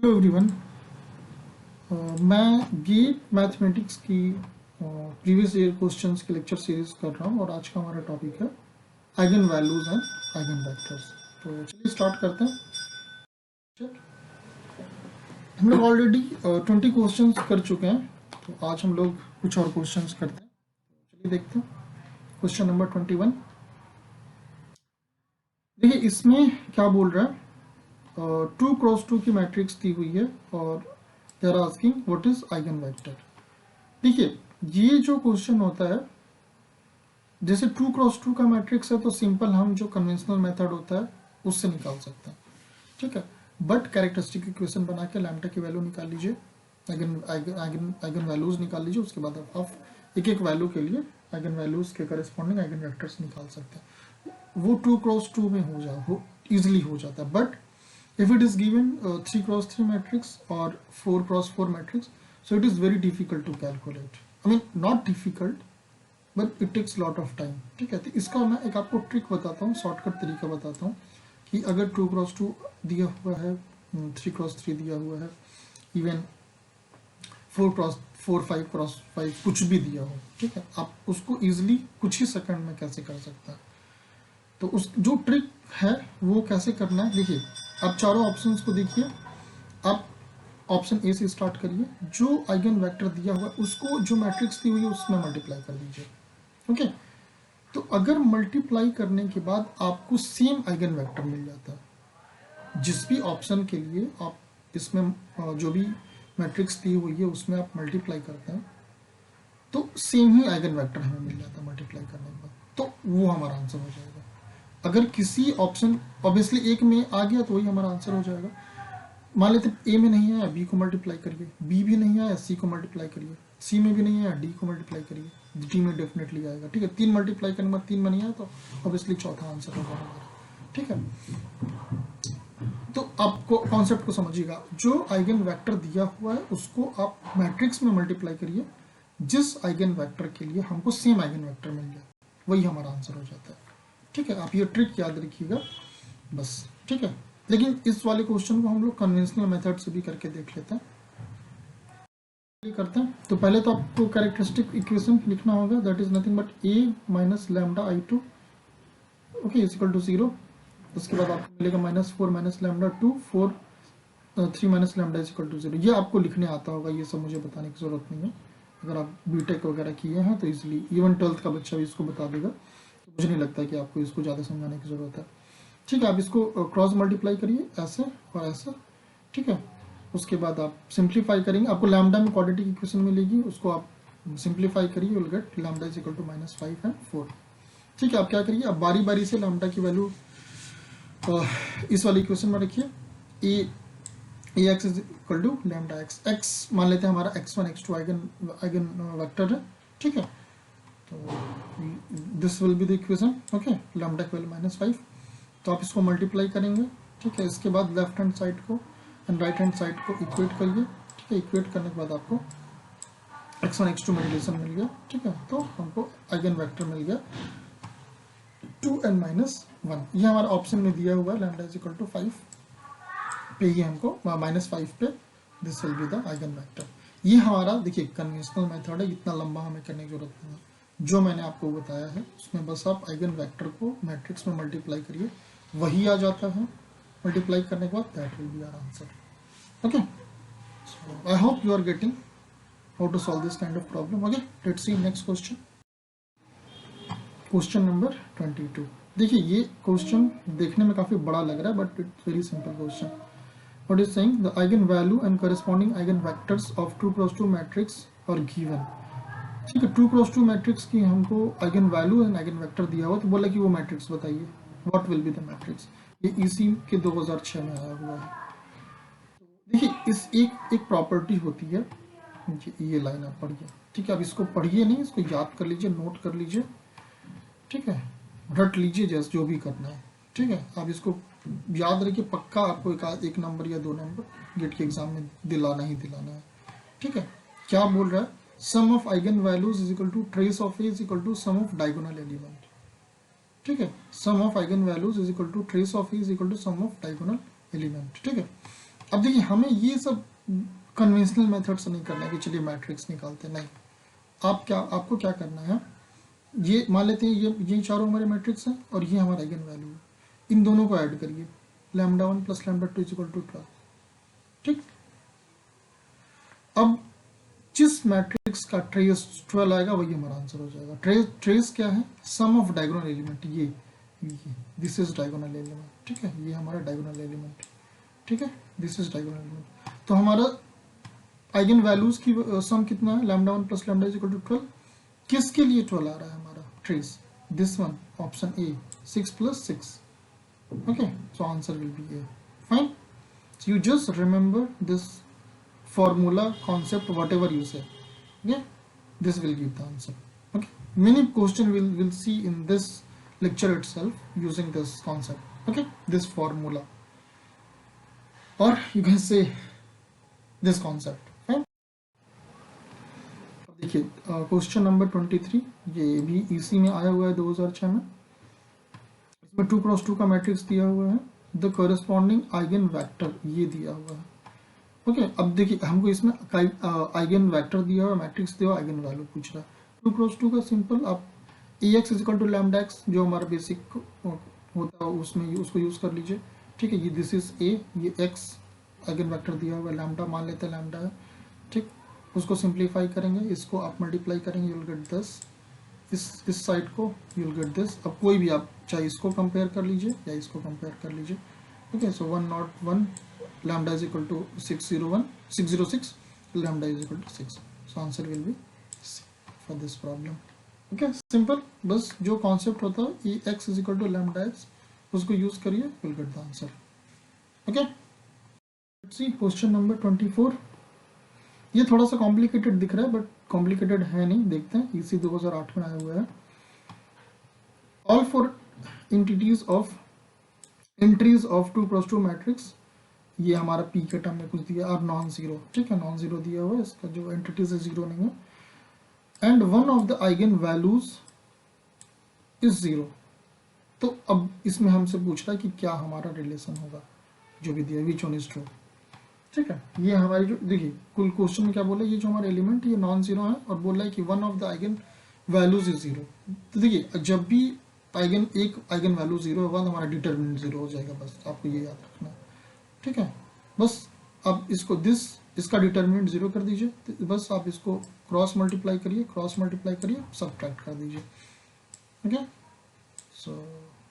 Hello everyone. मैं gate mathematics की previous year questions की लेक्चर सीरीज कर रहा हूँ और आज का हमारा टॉपिक है eigen values and eigen vectors. तो चलिए स्टार्ट करते हैं। हम लोग ऑलरेडी 20 क्वेश्चंस कर चुके हैं, तो आज हम लोग कुछ और क्वेश्चंस करते हैं। तो चलिए देखते हैं क्वेश्चन नंबर 21। देखिए इसमें क्या बोल रहा है, 2x2 की मैट्रिक्स दी हुई है और they are asking what is eigen vector. देखिए ये जो क्वेश्चन होता है, जैसे 2x2 का मैट्रिक्स है तो सिंपल हम जो कन्वेंशनल मेथड होता है उससे निकाल सकते हैं, ठीक है। बट कैरेक्टरिस्टिक इक्वेशन बना के लैम्डा की वैल्यू निकाल लीजिए, आइगन वैल्यूज निकाल लीजिए, उसके बाद आप एक एक वैल्यू के लिए आइगन वैल्यूज के करस्पॉन्डिंग आइगन वेक्टर्स निकाल सकते हैं। वो 2x2 में हो इजिली हो जाता है। But if it is given 3x3 matrix or 4x4 matrix, so it is very difficult to calculate. I mean not difficult but it takes lot of time, ठीक है। तो इसका मैं एक आपको ट्रिक बताता हूँ, शॉर्टकट तरीका बताता हूँ कि अगर 2x2 दिया हुआ है, 3x3 दिया हुआ है, इवन 4x4 5x5 कुछ भी दिया हो, ठीक है, आप उसको इजिली कुछ ही सेकंड में कैसे कर सकते हैं। तो उस जो ट्रिक है वो कैसे करना है, देखिए आप चारों ऑप्शंस को देखिए। आप ऑप्शन ए से स्टार्ट करिए, जो आइगन वेक्टर दिया हुआ है उसको जो मैट्रिक्स दी हुई है उसमें मल्टीप्लाई कर दीजिए, ओके। तो अगर मल्टीप्लाई करने के बाद आपको सेम आइगन वेक्टर मिल जाता है, जिस भी ऑप्शन के लिए आप इसमें जो भी मैट्रिक्स दी हुई है उसमें आप मल्टीप्लाई करते हैं तो सेम ही आइगन वेक्टर हमें मिल जाता है मल्टीप्लाई करने के बाद, तो वो हमारा आंसर हो जाएगा। अगर किसी ऑप्शन ऑब्वियसली एक में आ गया तो वही हमारा आंसर हो जाएगा। मान लेते ए में नहीं आया, बी को मल्टीप्लाई करिए, बी भी नहीं आया, सी को मल्टीप्लाई करिए, सी में भी नहीं आया, डी को मल्टीप्लाई करिए, डी में डेफिनेटली आएगा, ठीक है। 3 मल्टीप्लाई करने के बाद 3 में नहीं आया तो ऑब्वियसली चौथा आंसर होगा हमारा, ठीक है। तो आपको कॉन्सेप्ट को समझिएगा, जो आइगन वेक्टर दिया हुआ है उसको आप मैट्रिक्स में मल्टीप्लाई करिए, जिस आइगन वेक्टर के लिए हमको सेम आइगन वेक्टर मिल जाए वही हमारा आंसर हो जाता है, ठीक है। आप ये ट्रिक याद रखिएगा बस, ठीक है। लेकिन इस वाले क्वेश्चन को हम लोग कन्वेंशनल मेथड से भी करके देख लेते हैं। करते हैं तो पहले तो आपको कैरेक्टरिस्टिक इक्वेशन लिखना होगा, that is nothing but a minus lambda i2 okay is equal to 0। उसके बाद आपको मिलेगा -4 minus lambda 2 4 3 minus lambda is equal to 0। ये आपको लिखने आता होगा, ये सब मुझे बताने की जरूरत नहीं है। अगर आप बीटेक वगैरह किए हैं तो इजिली इवन 12th का बच्चा भी इसको बता देगा, तो मुझे नहीं लगता कि आपको इसको ज़्यादा समझाने की ज़रूरत है, ठीक है। आप इसको क्रॉस मल्टीप्लाई करिए ऐसे और ऐसे, ठीक है। उसके बाद आप सिंप्लीफाई करेंगे, आपको लैम्डा में क्वाड्रेटिक इक्वेशन मिलेगी, उसको आप सिंप्लीफाई करिए, will get lambda is equal to -5 and 4, ठीक है। आप क्या करिए, आप बारी बारी से लैम्डा की वैल्यू इस वाली इक्वेशन में रखिए, A X is equal to lambda X, X मान लेते हैं हमारा x1 x2 आइगन वेक्टर है, ठीक है। तो this will be the equation, okay, lambda की वैल्यू -5। तो आप इसको मल्टीप्लाई करेंगे, ठीक है। इसके बाद लेफ्ट हैंड साइड को एंड राइट हैंड साइड को इक्वेट करिए, ठीक है। इक्वेट करने के बाद आपको x1 x2 में रिलेशन मिल गया, ठीक है। तो हमको आइगन वेक्टर मिल गया 2n-1, ये हमारा ऑप्शन में दिया हुआ है, लैम्डा इज इक्वल टू 5 पे ही हमको -5 पे this will be the eigen vector. ये हमारा देखिए कन्वेंशनल मेथड है, इतना लंबा हमें करने की जरूरत नहीं है। जो मैंने आपको बताया है उसमें बस आप आइगन वेक्टर को मैट्रिक्स में मल्टीप्लाई करिए, वही आ जाता है। मल्टीप्लाई करने के बाद that will be our answer, okay. So I hope you are getting how to solve this kind of problem, okay. Let's see next question, question number 22। देखिए ये क्वेश्चन देखने में काफी बड़ा लग रहा है but it's very simple question. What is saying, the eigenvalue and corresponding eigenvectors of 2x2 matrix are given, ठीक है। 2x2 मैट्रिक्स की हमको eigen value and eigen vector दिया हुआ, तो बोला कि वो मैट्रिक्स बताइए, what will be the matrix. ये इसी के 2006 में आया हुआ है। देखिए इस एक प्रॉपर्टी होती है, ये लाइन आप पढ़िए, ठीक है। अब इसको पढ़िए नहीं, इसको याद कर लीजिए, नोट कर लीजिए, ठीक है, रट लीजिए जैसे जो भी करना है, ठीक है। आप इसको याद रखिए, पक्का आपको एक नंबर या 2 नंबर गेट के एग्जाम में दिलाना ही दिलाना है, ठीक है। क्या बोल रहा है, sum of eigen values is equal to trace of A is equal to sum of diagonal element, ठीक है। Sum of eigen values is equal to trace of A is equal to sum of diagonal element, ठीक है। अब देखिए हमें ये सब conventional method से नहीं करना है कि चलिए मैट्रिक्स निकालते, नहीं। आपको क्या करना है, ये मान लेते हैं ये चारों हमारे मैट्रिक्स हैं और ये हमारा आइगन वैल्यू है, इन दोनों को ऐड करिए, λ1 + λ2 = 12। ठीक, अब जिस मैट्रिक्स का ट्रेस 12 आएगा वही हमारा आंसर हो जाएगा। ट्रेस क्या है, सम ऑफ डायगोनल एलिमेंट, ये दिस इज डायगोनल एलिमेंट। ठीक है, ये हमारा डायगोनल एलिमेंट, ठीक है, दिस इज डायगोनल एलिमेंट। तो हमारा आइगन वैल्यूज की सम कितना है, λ1 + λ = 12। किसके लिए 12 आ रहा है हमारा trace, this one, option A, 6 + 6। okay, so answer will be A. Fine, so you just remember this formula concept, whatever you say, okay, this will give the answer. Okay, many question will see in this lecture itself using this concept, okay, this formula, or you can say this concept. Fine, देखिए question number 23, ये भी इसी में आया हुआ है 2006 में। इसमें 2x2 का मैट्रिक्स दिया हुआ है, द कॉरेस्पॉन्डिंग आइगन वेक्टर ये दिया हुआ है। ओके, अब देखिए हमको इसमें आइगन वेक्टर दिया हुआ, मैट्रिक्स दिया हुआ, आइगन वैल्यू पूछ रहा है। 2x2 का सिंपल आप Ax = λx जो हमारा बेसिक होता है उसमें उसको यूज कर लीजिए। ठीक है, ये दिस इज ए, ये x आइगन वेक्टर दिया हुआ है, लैम्डा मान लेते हैं लैम्डा है। ठीक, उसको सिंप्लीफाई करेंगे, इसको आप मल्टीप्लाई करेंगे, यू विल गेट 10, इस साइड को यू विल गेट दिस। अब कोई भी आप चाहे इसको कंपेयर कर लीजिए या इसको कंपेयर कर लीजिए। Okay, so 101 lambda is equal to 606 lambda is equal to 6, so answer will be C for this problem. Okay, simple, बस जो कॉन्सेप्ट होता है E X is equal to lambda X, उसको यूज करिए, will get the answer. Okay, C question number 24, ये थोड़ा सा complicated दिख रहा है बट कॉम्प्लिकेटेड है नहीं, देखते हैं। इसी 2008 में आया हुआ है। All for entities of entries of 2x2 matrix, ये हमारा पी के टर्म में कुछ दिया, और नॉन जीरो। ठीक है, नॉन जीरो दिया हुआ है, इसका जो एंटिटीज है जीरो नहीं है। And one of the eigen values is zero. तो अब इसमें हमसे पूछ रहा है कि क्या हमारा रिलेशन होगा, जो भी दिया, विच वन इज ट्रू। ठीक है, ये हमारी जो देखिए कुल क्वेश्चन में क्या बोला, ये जो हमारा एलिमेंट ये नॉन जीरो है और बोल रहा है कि one of the eigen values is zero. तो देखिए जब भी एक आइगन वैल्यू जीरो होगा तो हमारा डिटरमिनेंट जीरो हो जाएगा, बस आपको ये याद रखना है। ठीक है, बस अब इसको इसका डिटरमिनेंट जीरो कर दीजिए, तो बस आप इसको क्रॉस मल्टीप्लाई करिए, सबट्रैक्ट कर दीजिए। Okay, so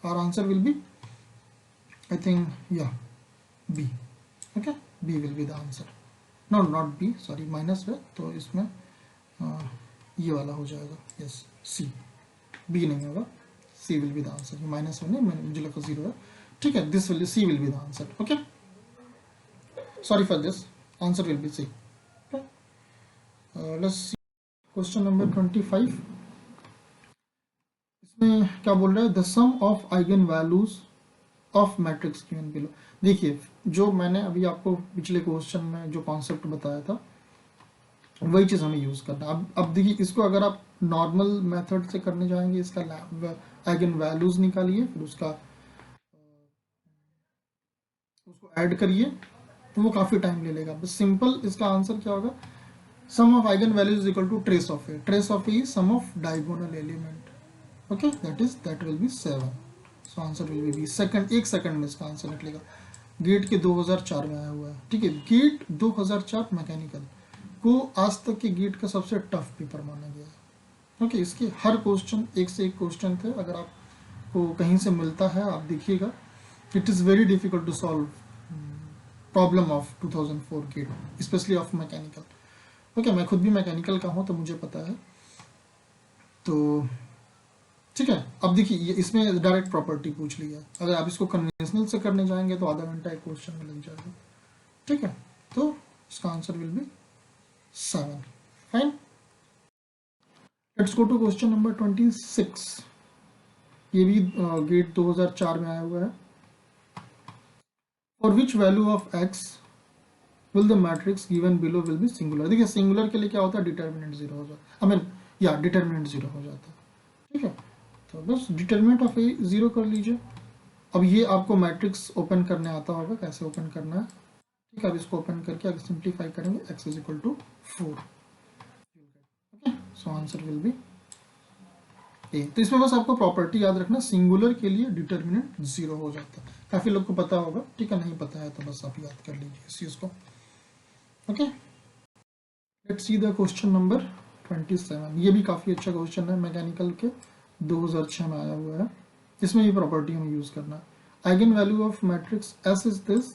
our answer will be, I think, या B. Okay, B will be the answer. No, not B, sorry, minus है तो इसमें ये वाला हो जाएगा, यस, सी। बी नहीं होगा, C will be the answer. Minus में नहीं, मुझे लगा जीरो है। ठीक है, this will, C will be the answer. Okay, sorry for this, answer will be C. Okay, let's see question number 25। इसमें क्या बोल रहा है, the sum of eigen values of matrix given below। देखिए जो मैंने अभी आपको पिछले क्वेश्चन में जो कॉन्सेप्ट बताया था वही चीज हमें यूज करना। अब देखिए इसको अगर आप नॉर्मल मेथड से करने जाएंगे, इसका आइगन वैल्यूज निकालिए, फिर उसको ऐड करिए, तो वो काफी टाइम ले लेगा। बस सिंपल इसका आंसर क्या होगा, sum of eigen values is equal to trace of A. Trace of A is sum of diagonal element. Okay, that will be 7, so answer will be second. एक सेकंड में इसका answer निकलेगा। Gate के 2004 में आया हुआ है। ठीक है, गेट 2004 मैकेनिकल को आज तक के गेट का सबसे टफ पेपर माना गया है। ओके, इसके हर क्वेश्चन एक से एक क्वेश्चन थे। अगर आपको कहीं से मिलता है आप देखिएगा, it is very difficult to solve problem of 2004 GATE, specially of mechanical. Okay, मैं खुद भी मैकेनिकल का हूं तो मुझे पता है। तो ठीक है, अब देखिए ये इसमें डायरेक्ट प्रॉपर्टी पूछ लिया। अगर आप इसको कन्वेंशनल से करने जाएंगे तो आधा घंटा एक क्वेश्चन में लग जाएगा। ठीक है, तो इसका answer will be 7। Fine, let's go to question number 26। ये भी गेट 2004 में आया हुआ है। For which value of x will the matrix given below will be singular। देखिए सिंगुलर के लिए क्या होता है, डिटर्मिनेंट जीरो हो जाता है, डिटर्मिनेंट जीरो हो जाता है। ठीक है, तो बस डिटर्मिनेंट ऑफ ए जीरो कर लीजिए। अब ये आपको मैट्रिक्स ओपन करने आता होगा, कैसे ओपन करना है। ठीक है, अब इसको ओपन करके अगर सिंप्लीफाई करेंगे x is equal to 4। Okay, so answer will be A. तो इसमें बस आपको प्रॉपर्टी याद रखना, सिंगुलर के लिए डिटर्मिनेंट 0 हो जाता है। काफी लोग को पता होगा, ठीक है, नहीं पता है तो बस आप याद कर लीजिए इस चीज को। Okay, let's see the question number 27। ये भी काफी अच्छा क्वेश्चन है, मैकेनिकल के 2006 में आया हुआ है। इसमें ये प्रॉपर्टी हमें यूज करना है। Eigen value of matrix S is this,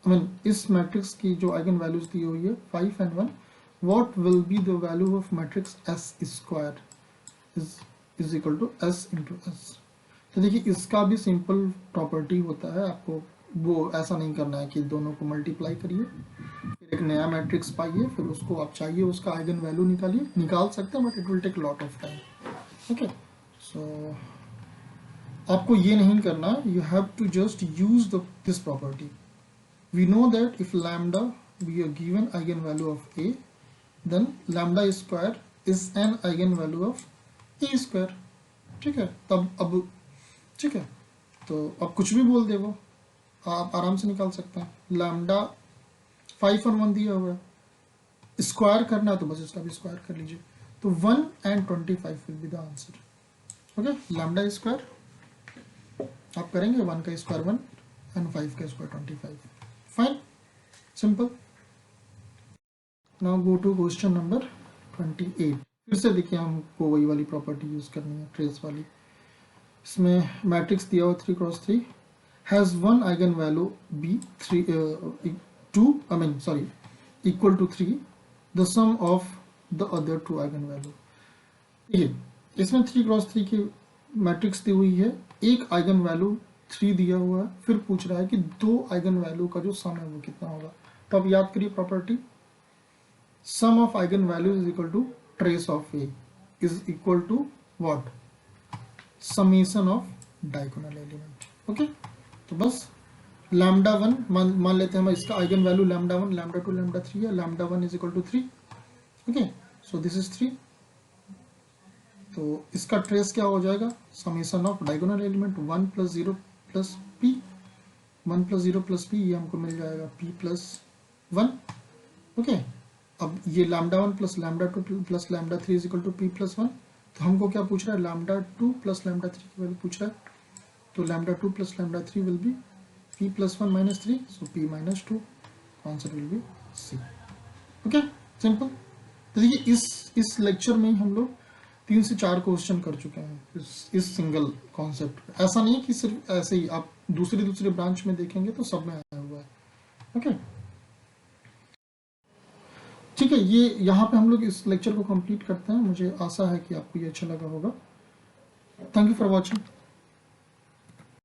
I mean इस मैट्रिक्स की जो आइगन वैल्यूज दी हुई है 5 and 1, what will be the value of matrix S square is equal to S into S. तो देखिए इसका भी सिंपल प्रॉपर्टी होता है, आपको वो ऐसा नहीं करना है कि दोनों को मल्टीप्लाई करिए फिर एक नया मैट्रिक्स पाइए फिर उसको आप चाहिए उसका आइगन वैल्यू निकालिए, निकाल सकते हैं but it will take lot of time. Okay, so आपको ये नहीं करना, you have to just use this property. We know that if lambda we are given eigen value of A, then lambda square is an eigen value of A square. ठीक है, तब अब ठीक है, तो अब कुछ भी बोल दे वो आप आराम से निकाल सकते हैं। लैम्डा 5 और 1 दिया हुआ है, स्क्वायर करना है तो बस इसका भी स्क्वायर कर लीजिए, तो 1 and 25 will be the answer. Okay, lambda square आप करेंगे 1 का स्क्वायर 1 एंड 5 का square 25। Fine, simple. Now go to question number 28। फिर से देखिए हमको वही वाली प्रॉपर्टी यूज करनी है, ट्रेस वाली। इसमें मैट्रिक्स दिया हुआ 3 cross 3 has one eigen value be 2 equal to 3, the sum of the other 2 eigen value. देखिए इसमें 3 क्रॉस 3 की मैट्रिक्स दी हुई है, एक आइगन वैल्यू 3 दिया हुआ है, फिर पूछ रहा है कि 2 आइगन वैल्यू का जो सम है वो कितना होगा। तो अब याद करिए property, sum of eigen value is equal to trace of A is equal to what, summation of diagonal element. Okay, तो बस लैम्डा 1 मान लेते हैं हम, इसका eigen value lambda 1 lambda 2 lambda 3 है, lambda 1 is equal to 3। Okay, so this is 3, तो इसका ट्रेस क्या हो जाएगा, summation of diagonal element 1 + 0 + p, 1 + 0 + p, ये हमको मिल जाएगा p + 1। ओके, अब ये lambda 1 + lambda 2 + lambda 3 is equal to p + 1। तो हमको क्या पूछ रहा है, लैम्डा 2 + लैम्डा 3 की वैल्यू पूछ रहा है, तो lambda 2 + lambda 3 will be p + 1 - 3, so p - 2, answer will B c। Okay, simple. तो देखिए इस लेक्चर में हम लोग 3 से 4 क्वेश्चन कर चुके हैं इस सिंगल कॉन्सेप्ट। ऐसा नहीं है कि सिर्फ ऐसे ही, आप दूसरे ब्रांच में देखेंगे तो सब में आया हुआ है। ओके, ठीक है, ये यहाँ पे हम लोग इस लेक्चर को कंप्लीट करते हैं। मुझे आशा है कि आपको ये अच्छा लगा होगा। Thank you for watching.